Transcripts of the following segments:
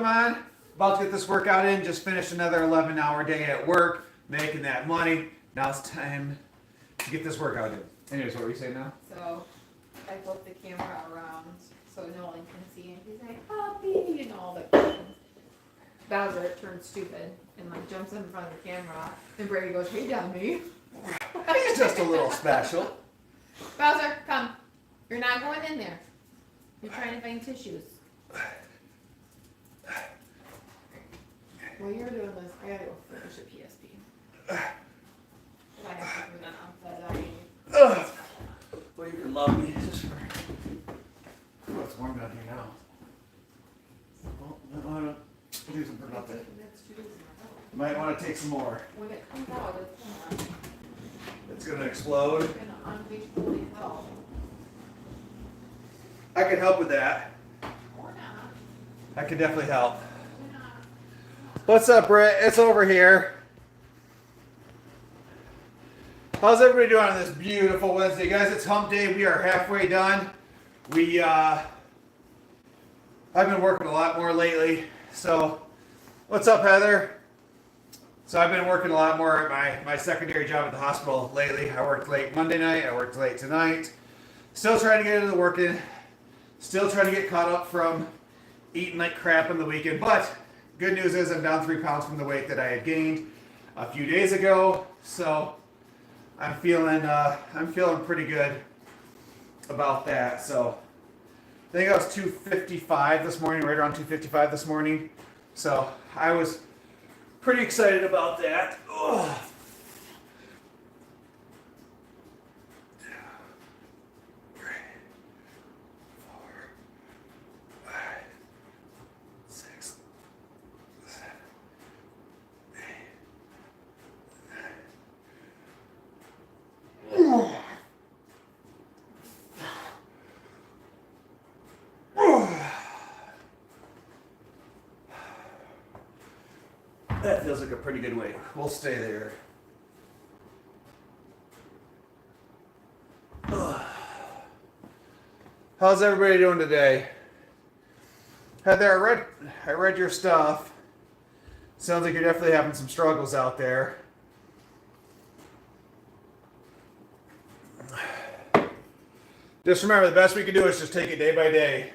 on. About to get this workout in. Just finished another 11-hour day at work, making that money. Now it's time to get this workout in. Anyways, what were you saying now? So I flip the camera around so no one can see, and he's like, "Puppy," you know, all the questions. Bowser turns stupid and like jumps in front of the camera, and Brady goes, "Hey, dummy." He's just a little special. Bowser, come. You're not going in there. You're trying to find tissues. While you're doing this, I gotta go finish a PSP. I have to do that on the Well, you can love me. Oh, it's warm down here now. Well, no, no. Do some for nothing. You might want to take some more. When it comes out, It's going to explode. it's gonna unleash hell. I can help with that. Or not. I can definitely help. Or not. What's up, Britt? It's over here. How's everybody doing on this beautiful Wednesday? Guys, it's hump day. We are halfway done. I've been working a lot more lately. So, what's up, Heather? So I've been working a lot more at my secondary job at the hospital lately. I worked late Monday night. I worked late tonight. Still trying to get into the working. Still trying to get caught up from eating like crap on the weekend. But good news is I'm down 3 pounds from the weight that I had gained a few days ago. So I'm feeling pretty good about that. So I think I was 255 this morning, right around 255 this morning. So I was pretty excited about that. Ugh. That feels like a pretty good weight. We'll stay there. Ugh. How's everybody doing today? Heather, I read your stuff. Sounds like you're definitely having some struggles out there. Just remember, the best we can do is just take it day by day.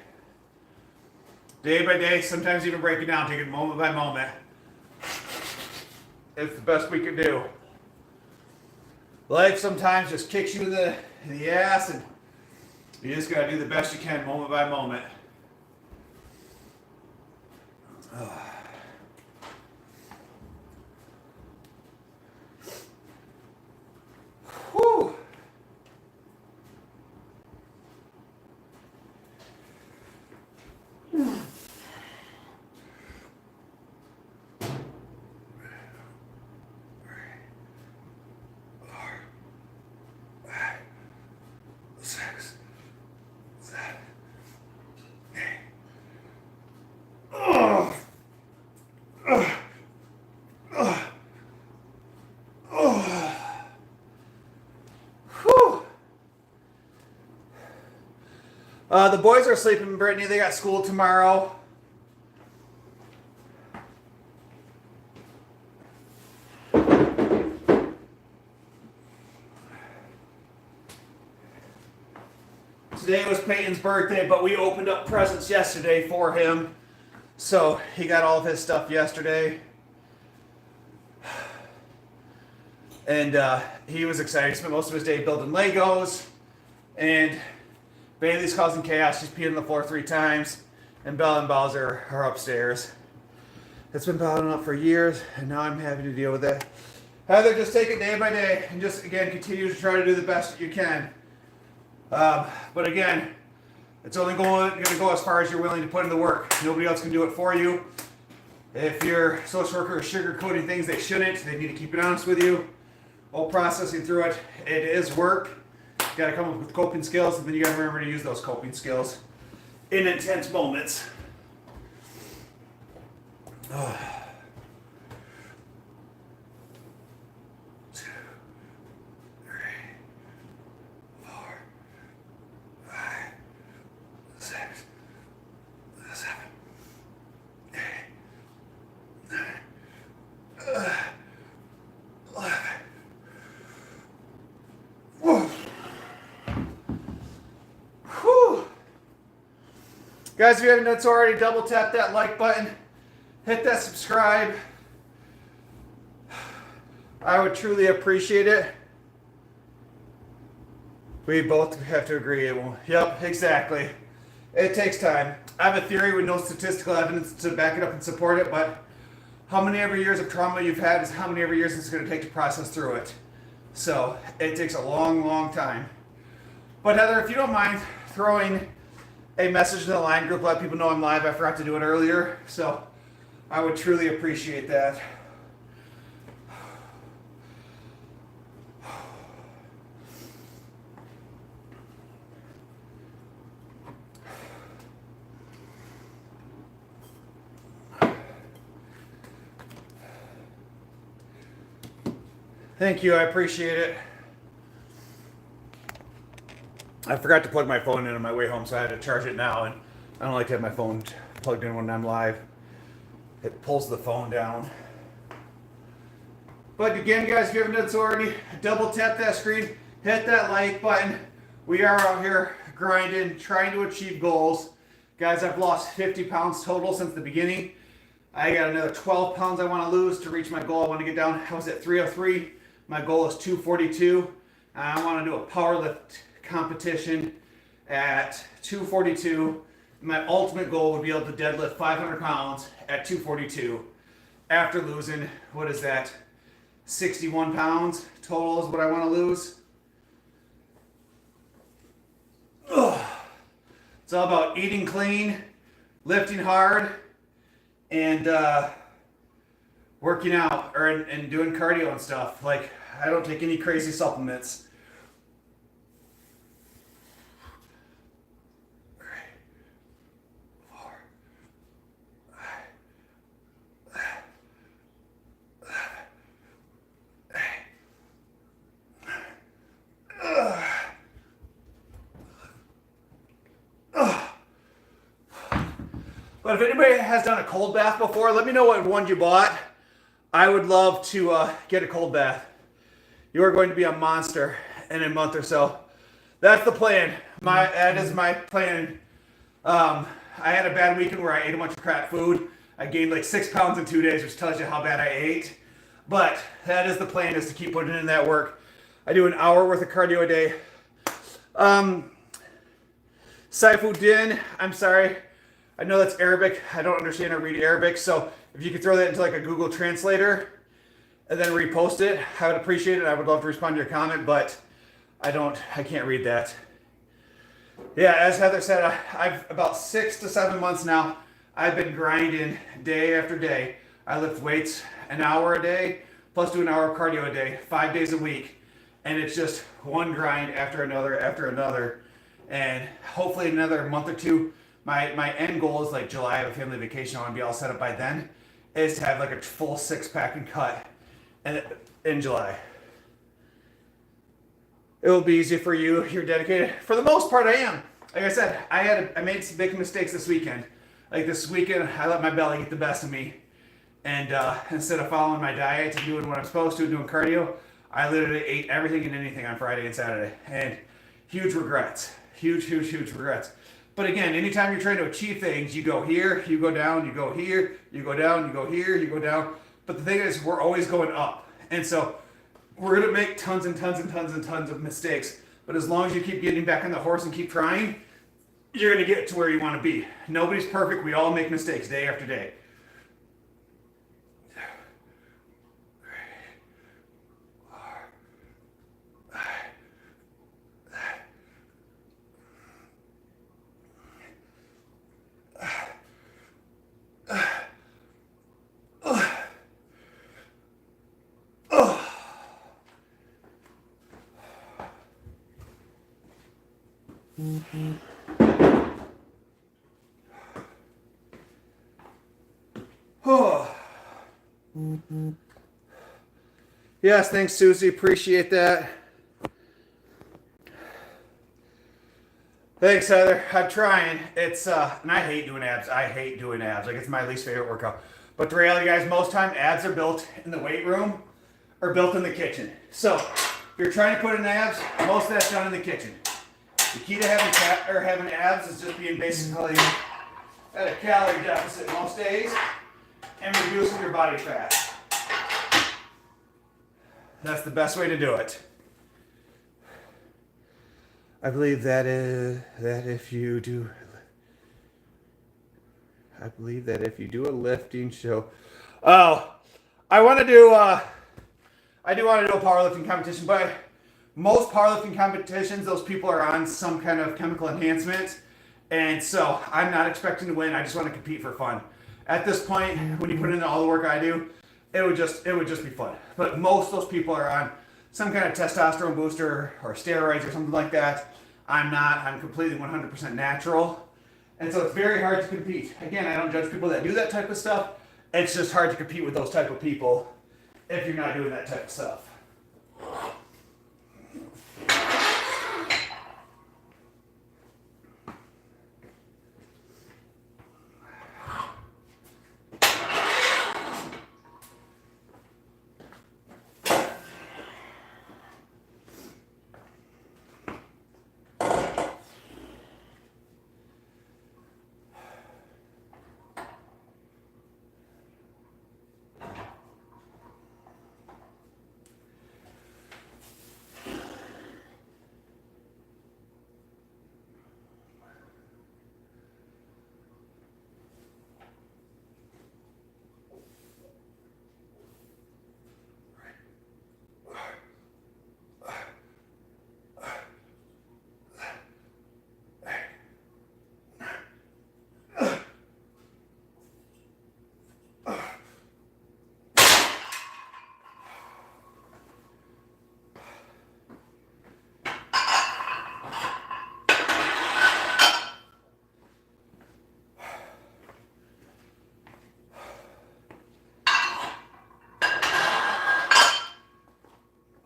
Day by day, sometimes even break it down, take it moment by moment. It's the best we can do. Life sometimes just kicks you in the ass, and you just gotta do the best you can moment by moment. Whew. The boys are sleeping, Brittany. They got school tomorrow. Today was Peyton's birthday, but we opened up presents yesterday for him. So he got all of his stuff yesterday. And he was excited. He spent most of his day building Legos. And Bailey's causing chaos. She's peed on the floor 3 times. And Bella and Bowser are upstairs. It's been bottling up for years, and now I'm having to deal with it. Heather, just take it day by day, and just, again, continue to try to do the best that you can. But again, it's only going to go as far as you're willing to put in the work. Nobody else can do it for you. If your social worker is sugarcoating things they shouldn't, they need to keep it honest with you. While processing through it, it is work. You got to come up with coping skills, and then you got to remember to use those coping skills in intense moments. Oh. 2, 3, 4, 5, 6, 7, 8, Guys, if you haven't done so already, double tap that like button. Hit that subscribe. I would truly appreciate it. We both have to agree it won't. Yep, exactly. It takes time. I have a theory with no statistical evidence to back it up and support it, but how many ever years of trauma you've had is how many ever years it's going to take to process through it. So it takes a long, long time. But Heather, if you don't mind throwing a message in the line group, let people know I'm live. I forgot to do it earlier, so I would truly appreciate that. Thank you, I appreciate it. I forgot to plug my phone in on my way home, so I had to charge it now, and I don't like to have my phone plugged in when I'm live. It pulls the phone down. But again, guys, if you haven't done so already, double tap that screen, hit that like button. We are out here grinding, trying to achieve goals. Guys, I've lost 50 pounds total since the beginning. I got another 12 pounds I want to lose to reach my goal. I want to get down, I was at 303. My goal is 242. I want to do a power lift competition at 242. My ultimate goal would be able to deadlift 500 pounds at 242 after losing, what is that, 61 pounds total is what I want to lose. Ugh. It's all about eating clean, lifting hard, and working out and doing cardio and stuff. Like, I don't take any crazy supplements. But if anybody has done a cold bath before, let me know what one you bought. I would love to get a cold bath. You are going to be a monster in a month or so. That's the plan. That is my plan. I had a bad weekend where I ate a bunch of crap food. I gained like 6 pounds in 2 days, which tells you how bad I ate. But that is the plan, is to keep putting in that work. I do an hour worth of cardio a day. Saifuddin, I'm sorry. I know that's Arabic. I don't understand or read Arabic, so if you could throw that into like a Google Translator and then repost it, I would appreciate it. I would love to respond to your comment, but I can't read that. Yeah, as Heather said, I've about 6 to 7 months now, I've been grinding day after day. I lift weights an hour a day, plus do an hour of cardio a day, 5 days a week. And it's just one grind after another. And hopefully in another month or two, my end goal is like July. I have a family vacation. I want to be all set up by then. Is to have like a full 6-pack and cut in July. It will be easy for you. You're dedicated. For the most part, I am. Like I said, I made some big mistakes this weekend. Like this weekend, I let my belly get the best of me. And instead of following my diet and doing what I'm supposed to, doing cardio, I literally ate everything and anything on Friday and Saturday. And huge regrets. Huge regrets. But again, anytime you're trying to achieve things, you go here, you go down, you go here, you go down, you go here, you go down. But the thing is, we're always going up. And so we're going to make tons and tons of mistakes. But as long as you keep getting back on the horse and keep trying, you're going to get to where you want to be. Nobody's perfect. We all make mistakes day after day. Oh. Yes, thanks, Susie. Appreciate that. Thanks, Heather. I'm trying. It's and I hate doing abs. I hate doing abs. Like, it's my least favorite workout. But the reality, guys, most time abs are built in the weight room or built in the kitchen. So if you're trying to put in abs, most of that's done in the kitchen. The key to having abs is just being basically at a calorie deficit most days and reducing your body fat. That's the best way to do it. I believe that if you do a lifting show. Oh, I do want to do a powerlifting competition, but most powerlifting competitions, those people are on some kind of chemical enhancement. And so I'm not expecting to win. I just want to compete for fun. At this point, when you put in all the work I do, it would just be fun. But most of those people are on some kind of testosterone booster or steroids or something like that. I'm not. I'm completely 100% natural. And so it's very hard to compete. Again, I don't judge people that do that type of stuff. It's just hard to compete with those type of people if you're not doing that type of stuff.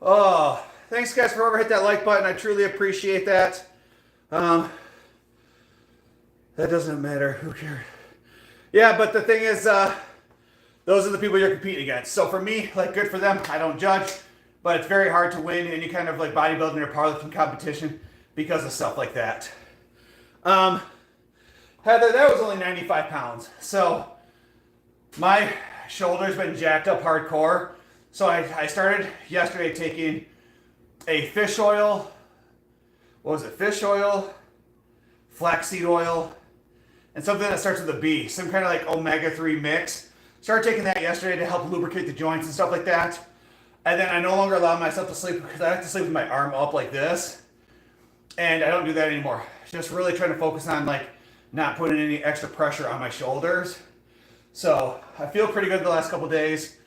Oh, thanks guys for whoever hit that like button. I truly appreciate that. That doesn't matter. Who cares? Yeah, but the thing is, those are the people you're competing against. So for me, like, good for them. I don't judge, but it's very hard to win any kind of like bodybuilding or powerlifting competition because of stuff like that. Heather, that was only 95 pounds. So my shoulder's been jacked up hardcore. So I started yesterday taking a fish oil, what was it? Fish oil, flaxseed oil, and something that starts with a B, some kind of like omega-3 mix. Started taking that yesterday to help lubricate the joints and stuff like that. And then I no longer allow myself to sleep because I have to sleep with my arm up like this. And I don't do that anymore. Just really trying to focus on like not putting any extra pressure on my shoulders. So I feel pretty good the last couple days,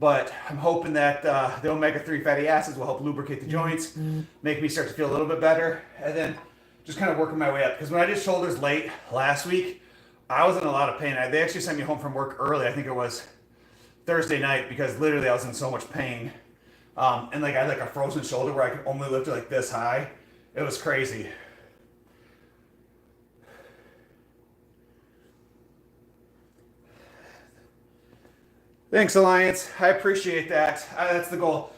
but I'm hoping that the omega-3 fatty acids will help lubricate the joints, make me start to feel a little bit better, and then just kind of working my way up. Because when I did shoulders late last week, I was in a lot of pain. They actually sent me home from work early. I think it was Thursday night because literally I was in so much pain. And like I had like a frozen shoulder where I could only lift it like this high. It was crazy. Thanks, Alliance. I appreciate that. That's the goal.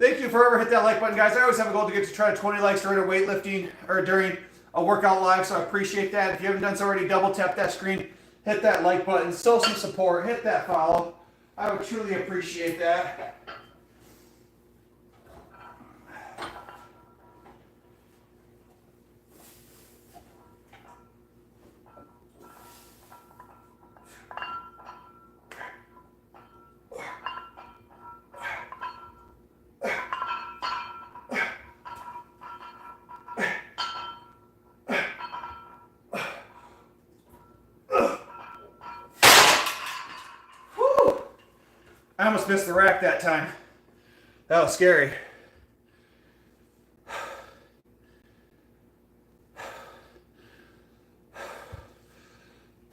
Thank you for whoever hit that like button, guys. I always have a goal to get to try to 20 likes during a weightlifting or during a workout live, so I appreciate that. If you haven't done so already, double tap that screen, hit that like button, show some support, hit that follow. I would truly appreciate that. I almost missed the rack that time. That was scary. I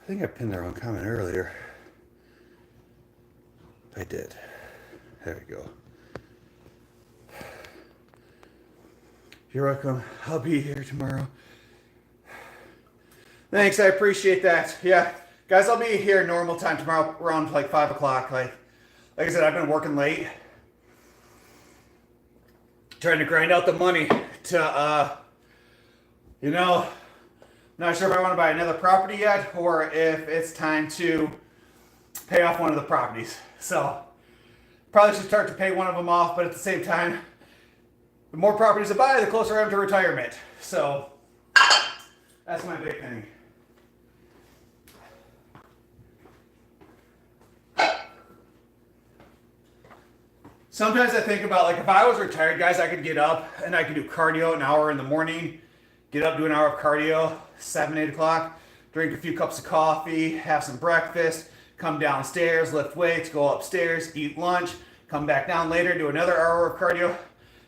think I pinned the wrong comment earlier. I did. There we go. You're welcome. I'll be here tomorrow. Thanks, I appreciate that. Yeah, guys, I'll be here normal time tomorrow around like 5 o'clock. Like I said, I've been working late, trying to grind out the money to, Not sure if I want to buy another property yet or if it's time to pay off one of the properties. So probably should start to pay one of them off, but at the same time, the more properties I buy, the closer I am to retirement. So that's my big thing. Sometimes I think about, like, if I was retired, guys, I could get up and I could do cardio an hour in the morning, get up, do an hour of cardio, 7, 8 o'clock, drink a few cups of coffee, have some breakfast, come downstairs, lift weights, go upstairs, eat lunch, come back down later, do another hour of cardio.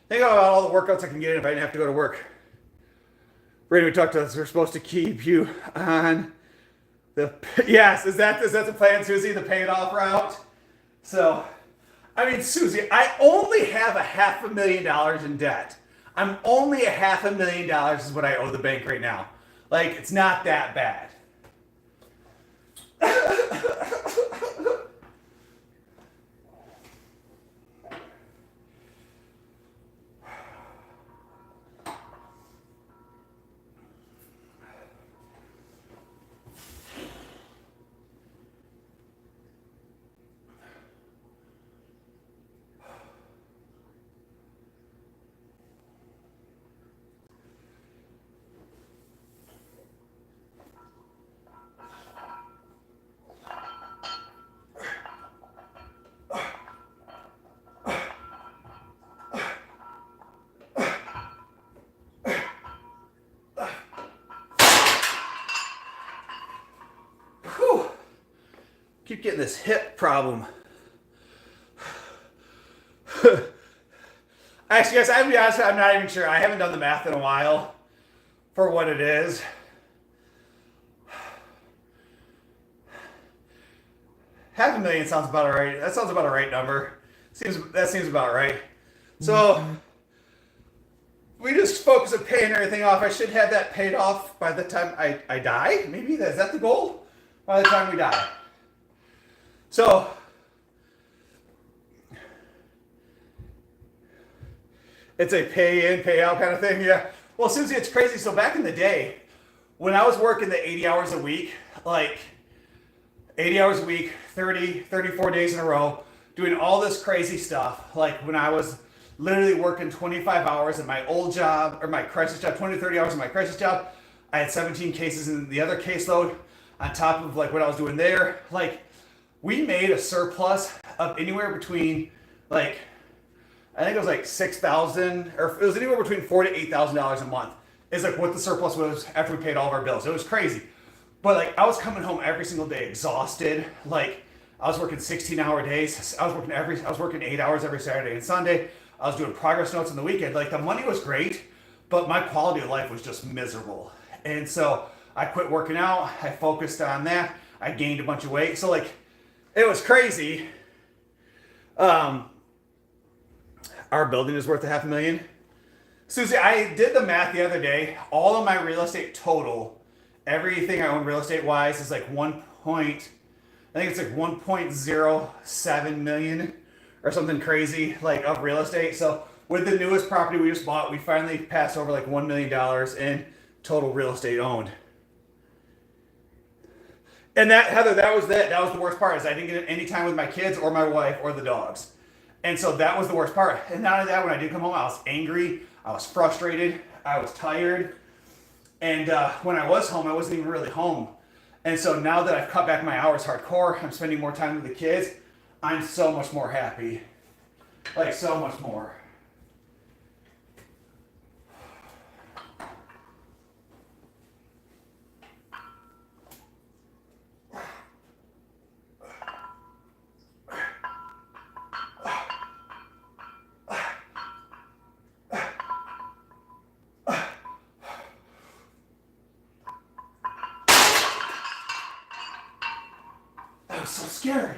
Think about all the workouts I can get in if I didn't have to go to work. Brady, we talked about this. We're supposed to keep you on the, yes, is that the plan, Susie, the paid off route? So, I mean, Susie, I only have $500,000 in debt. I'm only $500,000 is what I owe the bank right now. Like, it's not that bad. Whew. Keep getting this hip problem. Actually, guys, I have to be honest, I'm not even sure. I haven't done the math in a while for what it is. $500,000 sounds about right. That sounds about a right number. That seems about right. So we just focus on paying everything off. I should have that paid off by the time I die. Maybe is that the goal? By the time we die. So it's a pay in, pay out kind of thing. Yeah. Well, Susie, it's crazy. So back in the day, when I was working the 80 hours a week, like 80 hours a week, 34 days in a row, doing all this crazy stuff. Like when I was literally working 25 hours at my old job, or my crisis job, 20 to 30 hours in my crisis job. I had 17 cases in the other caseload on top of like what I was doing there. Like we made a surplus of anywhere between like, I think it was like $6,000, or it was anywhere between $4,000 to $8,000 a month is like what the surplus was after we paid all of our bills. It was crazy. But like I was coming home every single day exhausted. Like I was working 16-hour days. I was working 8 hours every Saturday and Sunday. I was doing progress notes on the weekend. Like the money was great, but my quality of life was just miserable. And so I quit working out. I focused on that. I gained a bunch of weight. So like it was crazy. Our building is worth $500,000. Susie, I did the math the other day. All of my real estate total, everything I own real estate wise is like I think it's like 1.07 million or something crazy like of real estate. So with the newest property we just bought, we finally passed over like $1 million in total real estate owned. And that, Heather, that was the worst part, is I didn't get any time with my kids or my wife or the dogs. And so that was the worst part. And not only that, when I did come home, I was angry, I was frustrated, I was tired. And when I was home, I wasn't even really home. And so now that I've cut back my hours hardcore, I'm spending more time with the kids, I'm so much more happy. Like so much more. That was so scary.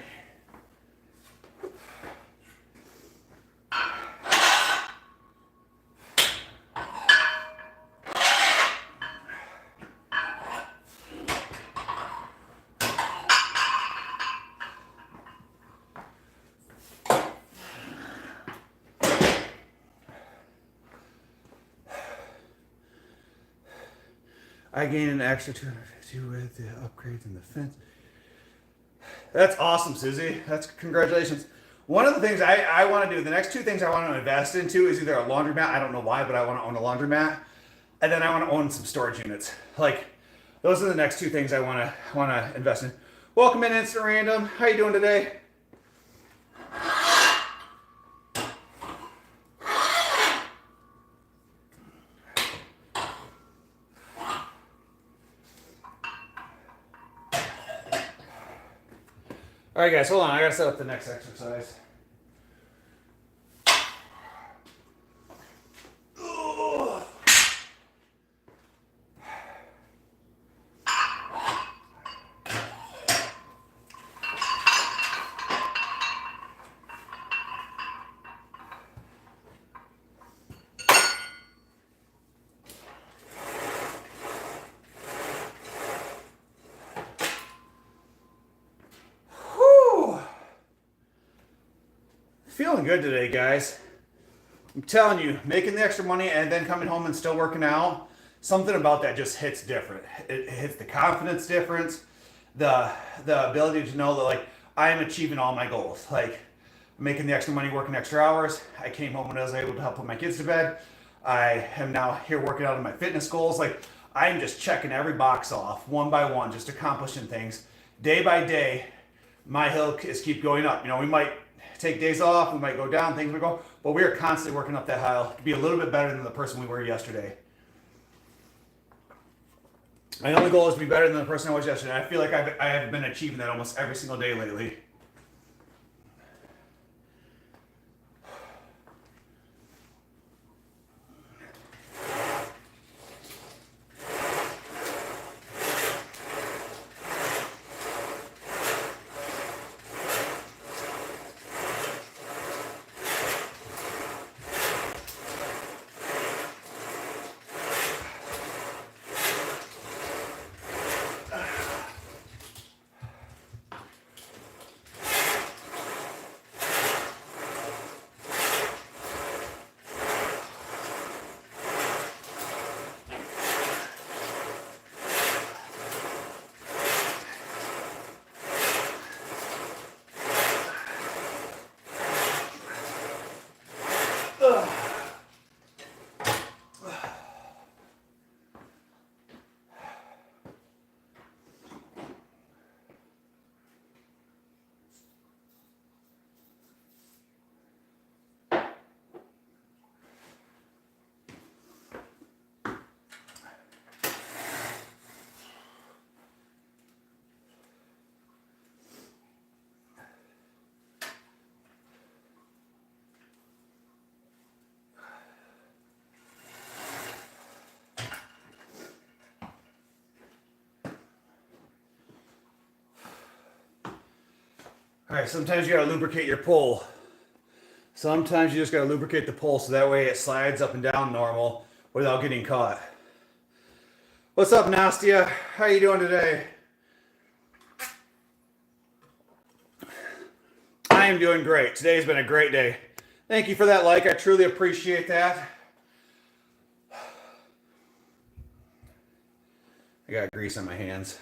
I gained an extra 250 with the upgrades in the fence. That's awesome, Susie. That's congratulations. One of the things I want to do, the next two things I want to invest into is either a laundromat. I don't know why, but I want to own a laundromat, and then I want to own some storage units. Like, those are the next two things I want to invest in. Welcome in, Instant Random. How you doing today? All right, guys, hold on. I gotta set up the next exercise. Feeling good today, guys. I'm telling you, making the extra money and then coming home and still working out, something about that just hits different. It hits the confidence difference, the ability to know that like I am achieving all my goals. Like making the extra money, working extra hours. I came home when I was able to help put my kids to bed. I am now here working out on my fitness goals. Like I'm just checking every box off one by one, just accomplishing things. Day by day, my hill is keep going up. You know, we might take days off, we might go down, things will go, but we are constantly working up that hill to be a little bit better than the person we were yesterday. My only goal is to be better than the person I was yesterday. I feel like I have been achieving that almost every single day lately. All right, sometimes you gotta lubricate your pole. Sometimes you just gotta lubricate the pole so that way it slides up and down normal without getting caught. What's up, Nastia? How you doing today? I am doing great. Today's been a great day. Thank you for that like. I truly appreciate that. I got grease on my hands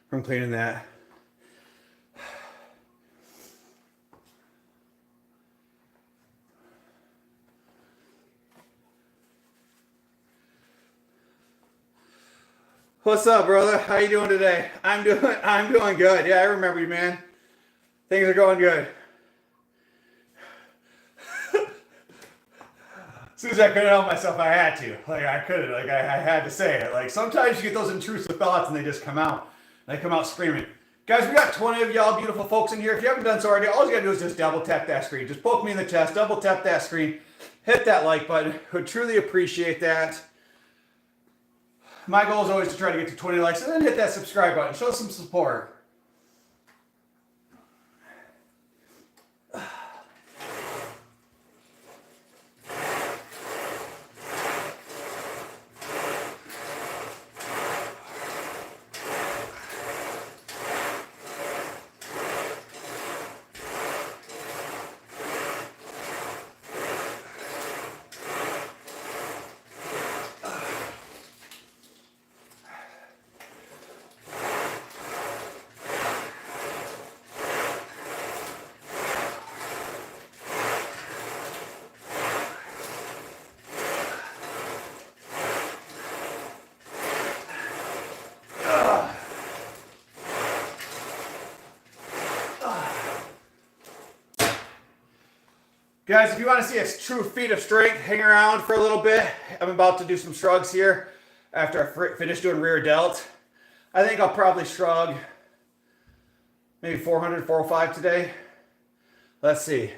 from cleaning that. What's up, brother? How you doing today? I'm doing good. Yeah, I remember you, man. Things are going good. As soon as I couldn't help myself, I had to. Like I couldn't. Like I had to say it. Like sometimes you get those intrusive thoughts and they just come out. They come out screaming. Guys, we got 20 of y'all beautiful folks in here. If you haven't done so already, all you gotta do is just double tap that screen. Just poke me in the chest, double tap that screen, hit that like button. Would truly appreciate that. My goal is always to try to get to 20 likes and then hit that subscribe button. Show some support. Guys, if you want to see a true feat of strength, hang around for a little bit. I'm about to do some shrugs here after I finish doing rear delt. I think I'll probably shrug maybe 400, 405 today. Let's see.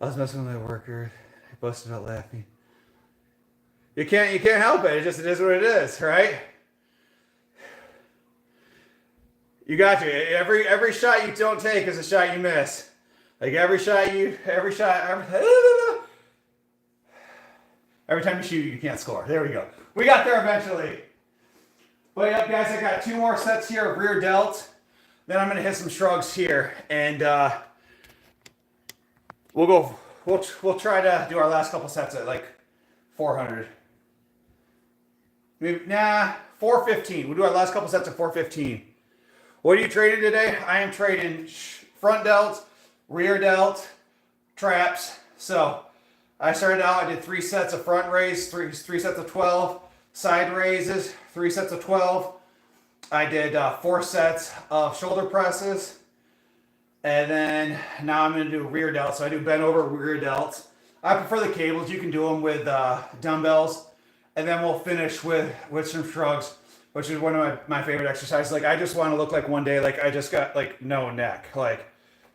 I was messing with my worker. I busted out laughing. You can't help it. It is what it is, right? You got to. Every shot you don't take is a shot you miss. Like every time you shoot, you can't score. There we go. We got there eventually. But yeah, guys, I got 2 more sets here of rear delt. Then I'm gonna hit some shrugs here, and we'll try to do our last couple sets at like 400. Maybe 415. We'll do our last couple sets at 415. What are you trading today? I am trading front delt, rear delt, traps. So I started out, I did 3 sets of front raise, three sets of 12, side raises, 3 sets of 12. I did 4 sets of shoulder presses. And then now I'm going to do rear delt. So I do bent over rear delts. I prefer the cables. You can do them with dumbbells. And then we'll finish with some shrugs, which is one of my favorite exercises. Like, I just want to look like one day, like I just got like no neck, like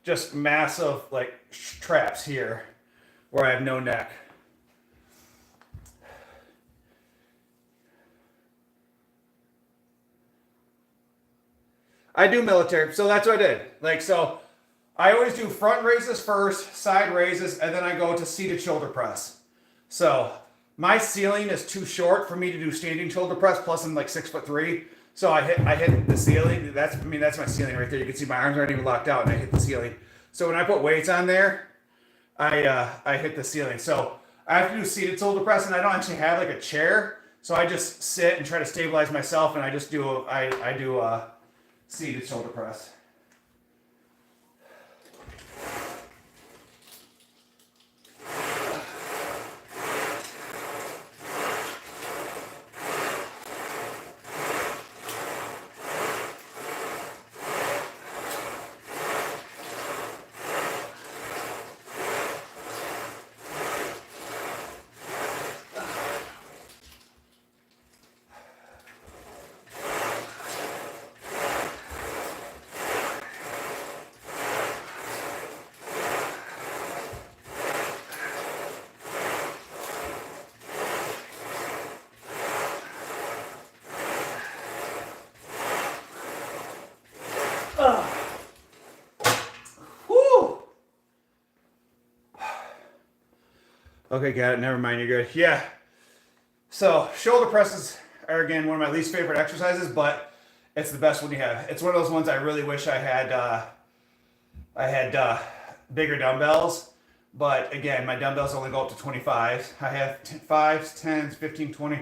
just massive like traps here where I have no neck. I do military, so that's what I did. Like, so I always do front raises first, side raises, and then I go to seated shoulder press. So my ceiling is too short for me to do standing shoulder press, plus I'm like 6'3". So I hit the ceiling. That's my ceiling right there. You can see my arms aren't even locked out and I hit the ceiling. So when I put weights on there, I hit the ceiling. So I have to do seated shoulder press, and I don't actually have like a chair. So I just sit and try to stabilize myself, and I just do seated shoulder press. Okay, got it. Never mind. You're good. Yeah. So shoulder presses are, again, one of my least favorite exercises, but it's the best one you have. It's one of those ones I really wish I had bigger dumbbells. But again, my dumbbells only go up to 25s. I have 5s, 10s, 15, 20,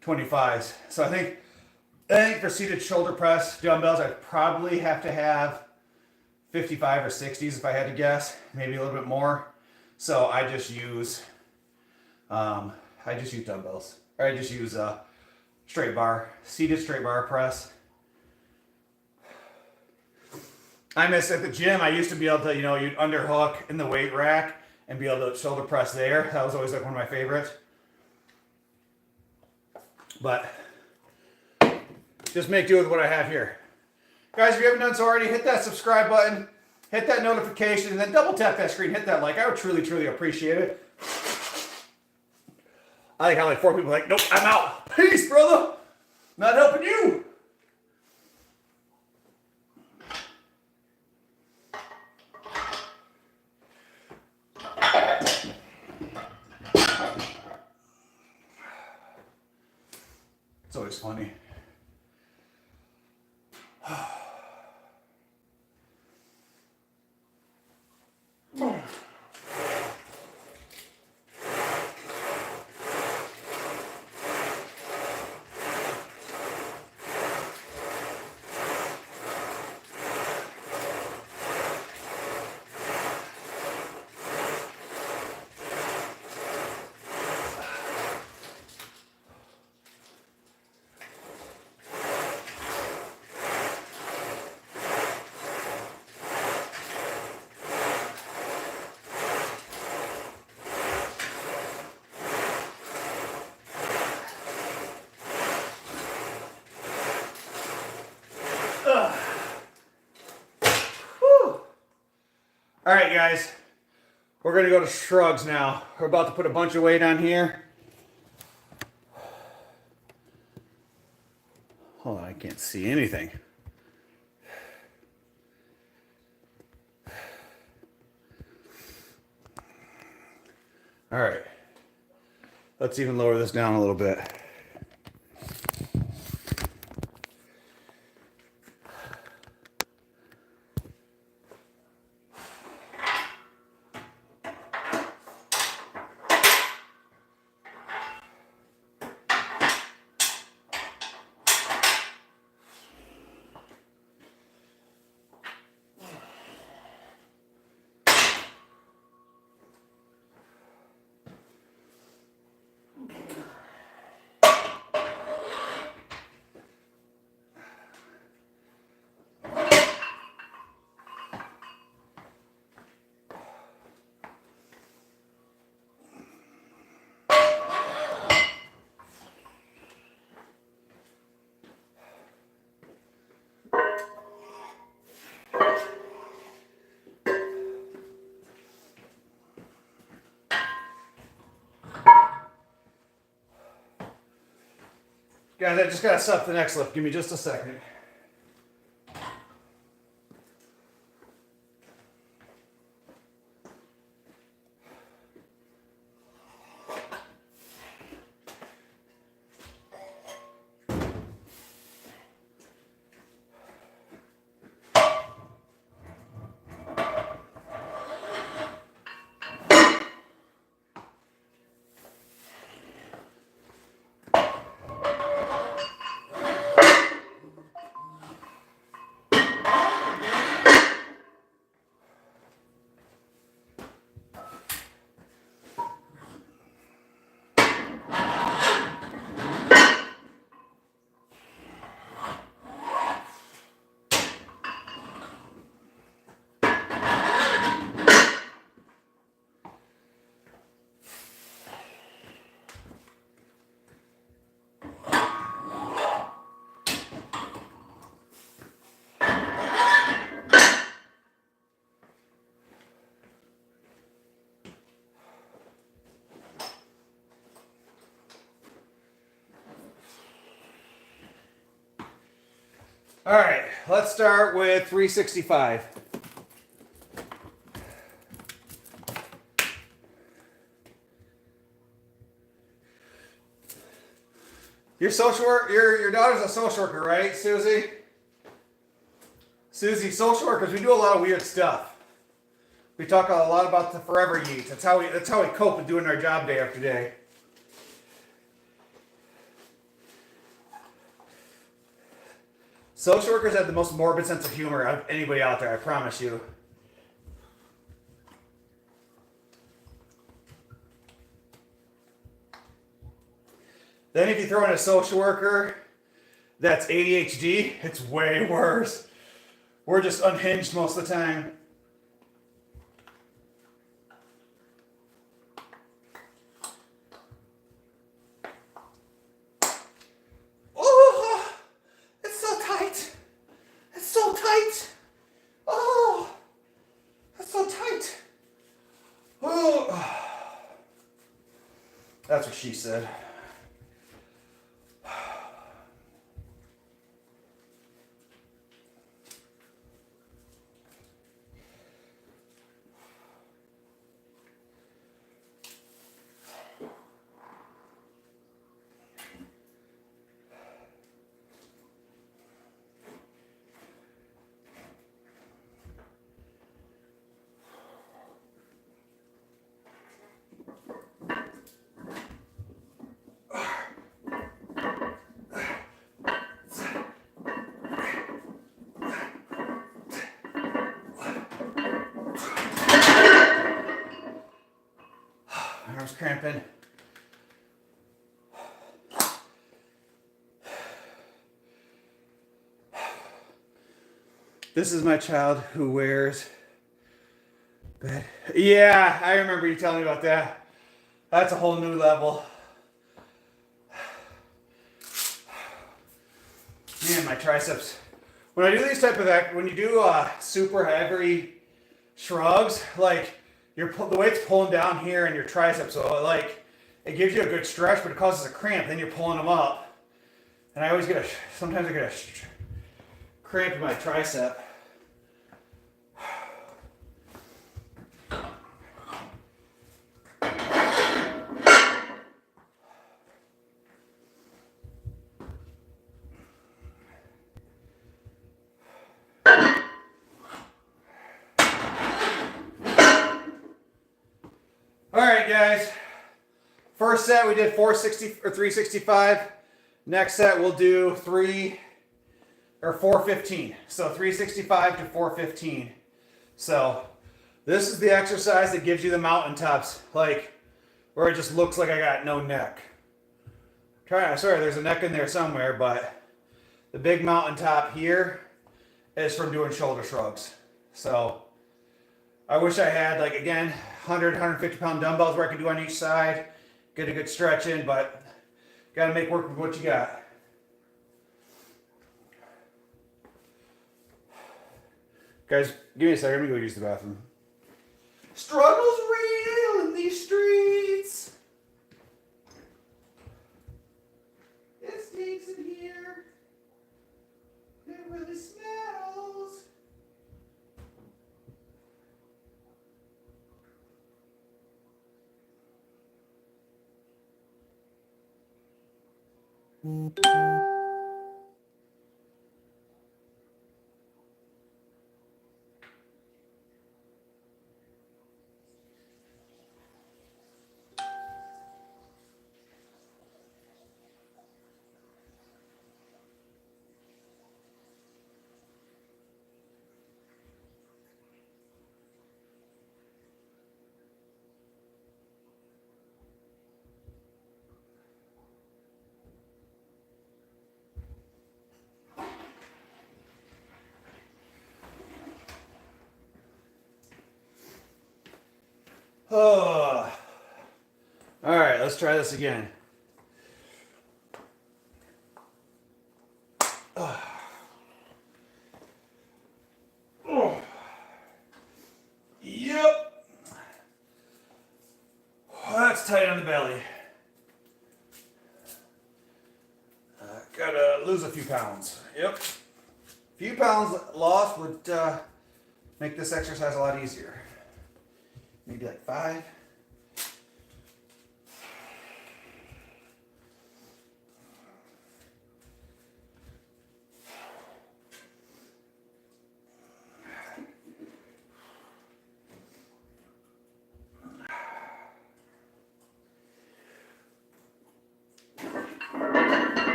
25s. So I think for seated shoulder press dumbbells, I'd probably have to have 55 or 60s if I had to guess, maybe a little bit more. So I just use dumbbells, or I just use straight bar, seated straight bar press. I miss at the gym. I used to be able to, you'd underhook in the weight rack and be able to shoulder press there. That was always like one of my favorites. But just make do with what I have here. Guys, if you haven't done so already, hit that subscribe button, hit that notification, and then double tap that screen, hit that like. I would truly, truly appreciate it. I like how like 4 people are like, nope, I'm out. Peace, brother. Not helping you. It's always funny. All right, guys. We're going to go to shrugs now. We're about to put a bunch of weight on here. Hold on, I can't see anything. All right. Let's even lower this down a little bit. Guys, I just gotta set up the next lift. Give me just a second. All right, let's start with 365. Your daughter's a social worker, right, Susie? Susie, social workers, we do a lot of weird stuff. We talk a lot about the forever yeet. That's how we cope with doing our job day after day. Social workers have the most morbid sense of humor of anybody out there, I promise you. Then if you throw in a social worker that's ADHD, it's way worse. We're just unhinged most of the time. Oh, it's so tight. It's so tight. Oh, it's so tight. Oh, that's what she said. My arm's cramping. This is my child who wears bed. Yeah, I remember you telling me about that. That's a whole new level. Man, my triceps. When I do these type of when you do super heavy shrugs, like the weight's pulling down here in your triceps, so like it gives you a good stretch, but it causes a cramp. Then you're pulling them up, and I always sometimes I get a cramp in my tricep. All right, guys. First set we did 460 or 365. Next set we'll do 415. So 365 to 415. So this is the exercise that gives you the mountaintops, like where it just looks like I got no neck. Sorry, there's a neck in there somewhere, but the big mountaintop here is from doing shoulder shrugs. So I wish I had, like, again, 100, 150 pound dumbbells where I could do on each side, get a good stretch in, but got to make work with what you got. Guys, give me a second. Let me go use the bathroom. Struggle's real in these streets. It stinks in here. It really smells. Oh. All right, let's try this again. Oh. Yep. That's tight on the belly. Gotta lose a few pounds. Yep. A few pounds lost would make this exercise a lot easier. Maybe like 5.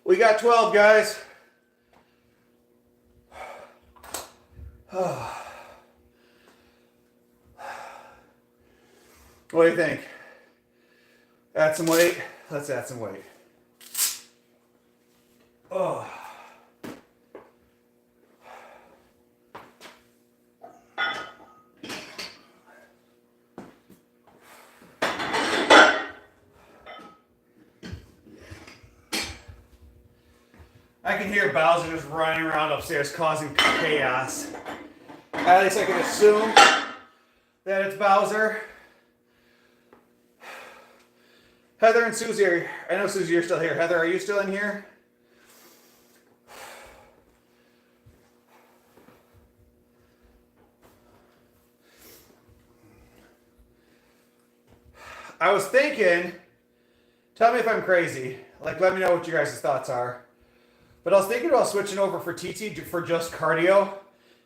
We got 12, guys. What do you think? Add some weight? Let's add some weight. Oh. I can hear Bowser just running around upstairs causing chaos. At least I can assume that it's Bowser. Heather and Susie I know Susie, you're still here. Heather, are you still in here? I was thinking, tell me if I'm crazy. Like, let me know what your guys' thoughts are. But I was thinking about switching over for TT for just cardio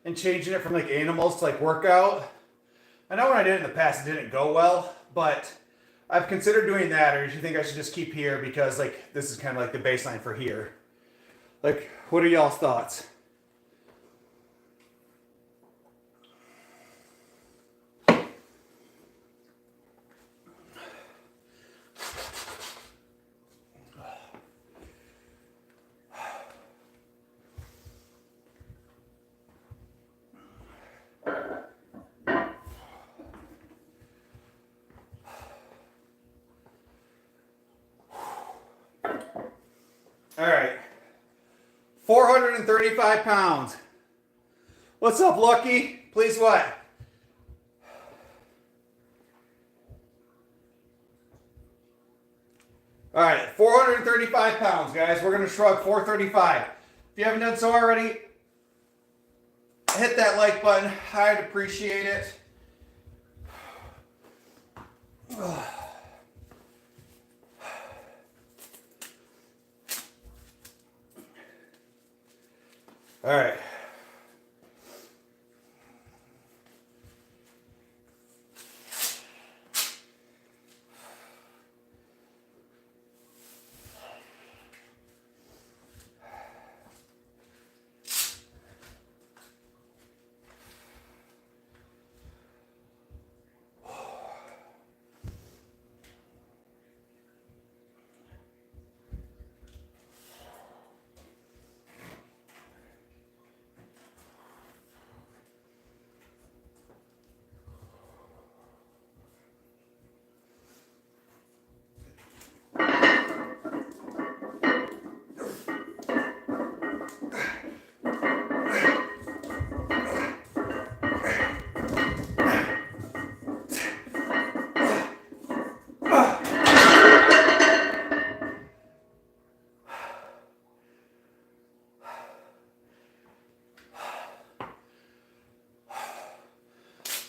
and changing it from like animals to like workout. I know when I did it in the past, it didn't go well, but I've considered doing that. Or do you think I should just keep here because like this is kind of like the baseline for here? Like, what are y'all's thoughts? All right. 435 pounds. What's up, Lucky? Please what? All right, 435 pounds, guys. We're going to shrug 435. If you haven't done so already, hit that like button. I'd appreciate it. All right.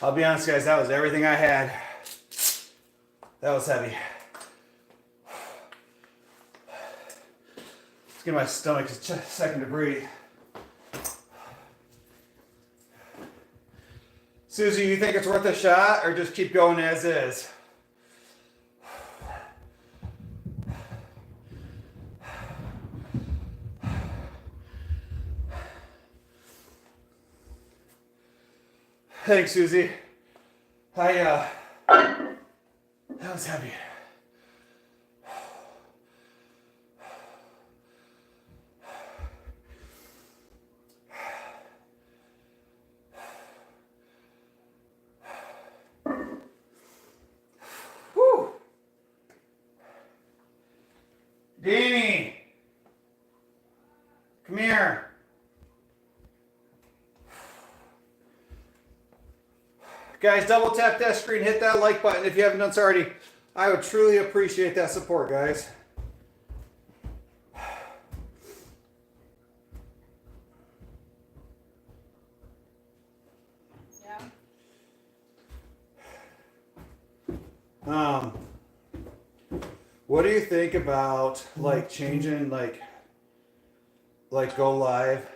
I'll be honest, guys, that was everything I had. That was heavy. Let's give my stomach a second to breathe. Susie, you think it's worth a shot or just keep going as is? Thanks, Susie. That was heavy. Whew. Danny, come here. Guys, double tap that screen, hit that like button if you haven't done so already. I would truly appreciate that support, guys. Yeah. What do you think about like changing like go live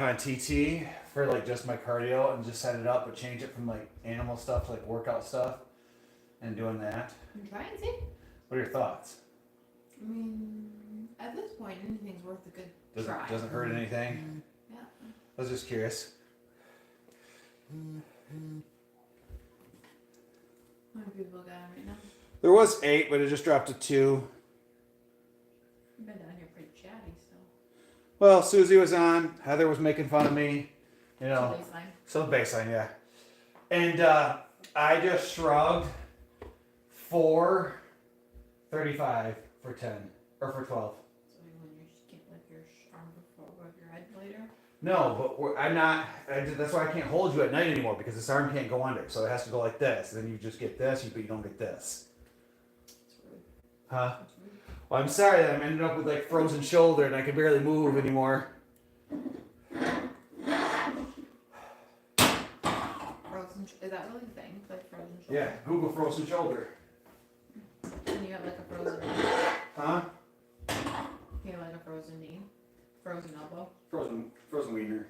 on TT for like just my cardio and just set it up, but change it from like animal stuff to like workout stuff and doing that? Try and see. What are your thoughts? I mean, at this point, anything's worth a good try. Doesn't hurt anything? Yeah. I was just curious. How many people got it right now? There was 8, but it just dropped to 2. You've been down here pretty chatty still. Well, Susie was on. Heather was making fun of me. You know. Baseline. So the baseline, yeah. And I just shrugged 435 for 10 or for 12. So when you just can't lift your arm above your head later? No, but I'm not. That's why I can't hold you at night anymore, because this arm can't go under. So it has to go like this. And then you just get this, but you don't get this. That's rude. Huh? That's rude. Well, I'm sorry that I'm ended up with like frozen shoulder and I can barely move anymore. Is that really a thing? Like frozen shoulder? Yeah, Google frozen shoulder. And you have like a frozen knee? Huh? You have like a frozen knee? Frozen elbow? Frozen wiener.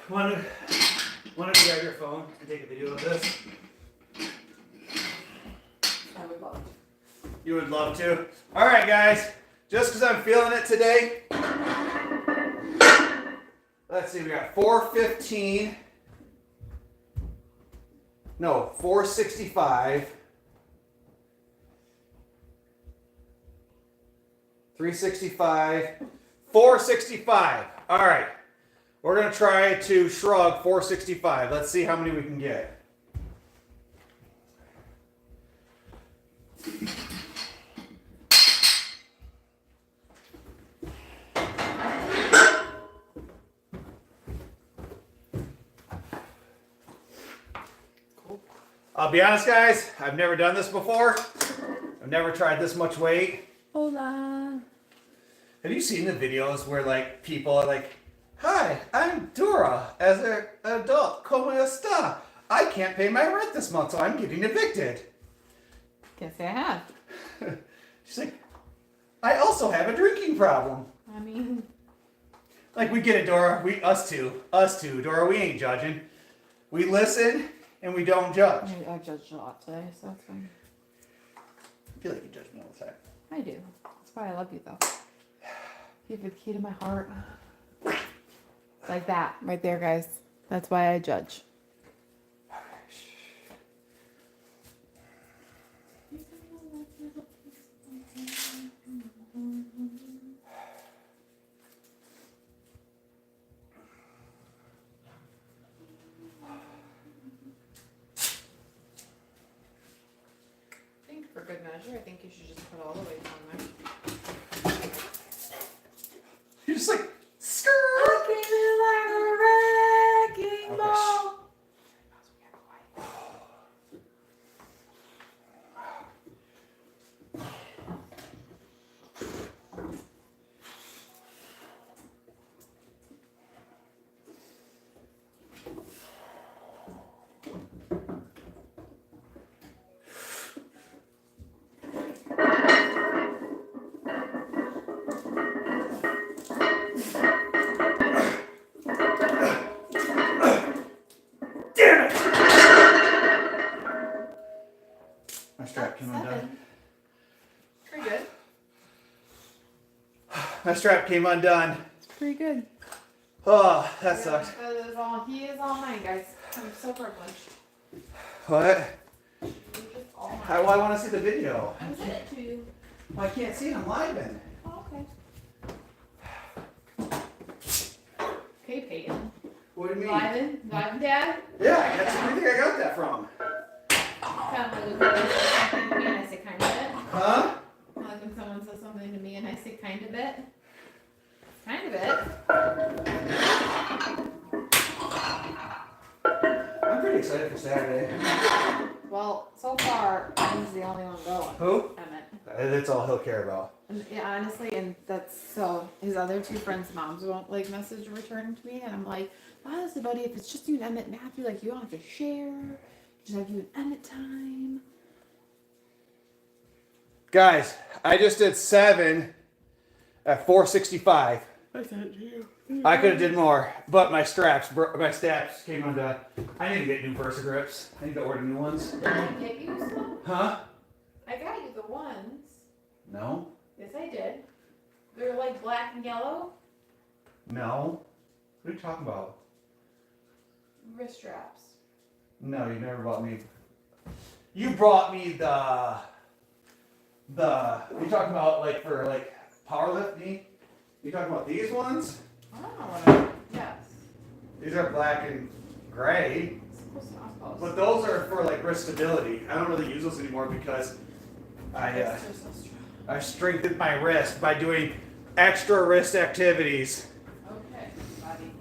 Want to grab your phone and take a video of this? I would love to. You would love to. All right, guys. Just because I'm feeling it today. Let's see. We got 415. No, 465. 365. 465. All right. We're going to try to shrug 465. Let's see how many we can get. I'll be honest, guys. I've never done this before. I've never tried this much weight. Hola. Have you seen the videos where like people are like, "Hi, I'm Dora. As an adult, como está? I can't pay my rent this month, so I'm getting evicted." Guess I have. She's like, "I also have a drinking problem." I mean, Like, we get it, Dora. Us two, Dora. We ain't judging. We listen and we don't judge. I judged a lot today, so that's fine. I feel like you judge me all the time. I do. That's why I love you, though. You have the key to my heart. Like that, right there, guys. That's why I judge. I think for good measure, I think you should just put all the weights on there. You're just like, skirt. I came in like a wrecking ball. Damn it! My strap came undone. 7. Pretty good. My strap came undone. It's pretty good. Oh, that sucks. He is all mine, guys. I'm so privileged. What? He's just all mine. Well, I want to see the video. I sent it to you. Well, I can't see it. I'm live in. Oh, okay. Okay, Peyton. What do you mean? Live, Dad? Yeah, that's where do you think I got that from? Kind of like when someone says something to me and I say kind of it. Huh? Like when someone says something to me and I say kind of it. Kind of it. I'm pretty excited for Saturday. Well, so far, Em's the only one going. Who? Emmett. That's all he'll care about. And, yeah, honestly, and that's so. His other 2 friends' moms won't like message or return to me, and I'm like, honestly, buddy, if it's just you and Emmett and Matthew, like you don't have to share. Just have you and Emmett time. Guys, I just did 7 at 465. I sent it to you. I could have did more, but my straps came undone. I need to get new Versa grips. I need to order new ones. Did I get you some? Huh? I got you the ones. No. Yes, I did. They're like black and yellow No. What are you talking about? wrist straps. No, you never bought me. You brought me the. You talking about like for like powerlifting? You talking about these ones? I don't know what I. Yes. These are black and gray, It's not supposed but those are for like wrist stability. I don't really use those anymore because I strengthened my wrist by doing extra wrist activities. Okay, buddy.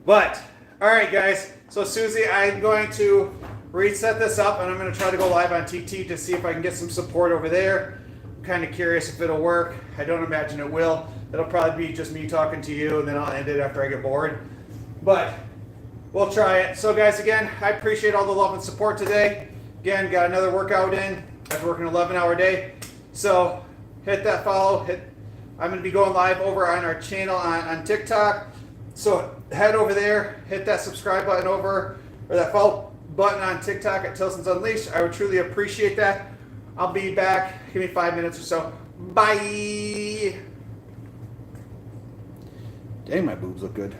But all right, guys. So Susie, I'm going to reset this up, and I'm going to try to go live on TT to see if I can get some support over there. I'm kind of curious if it'll work. I don't imagine it will. It'll probably be just me talking to you, and then I'll end it after I get bored. But we'll try it. So guys, again, I appreciate all the love and support today. Again, got another workout in after working an 11-hour day. So hit that follow. I'm going to be going live over on our channel on TikTok. So head over there, hit that subscribe button over, or that follow button on TikTok at Tilson's Unleashed. I would truly appreciate that. I'll be back. Give me 5 minutes or so. Bye. Dang, my boobs look good.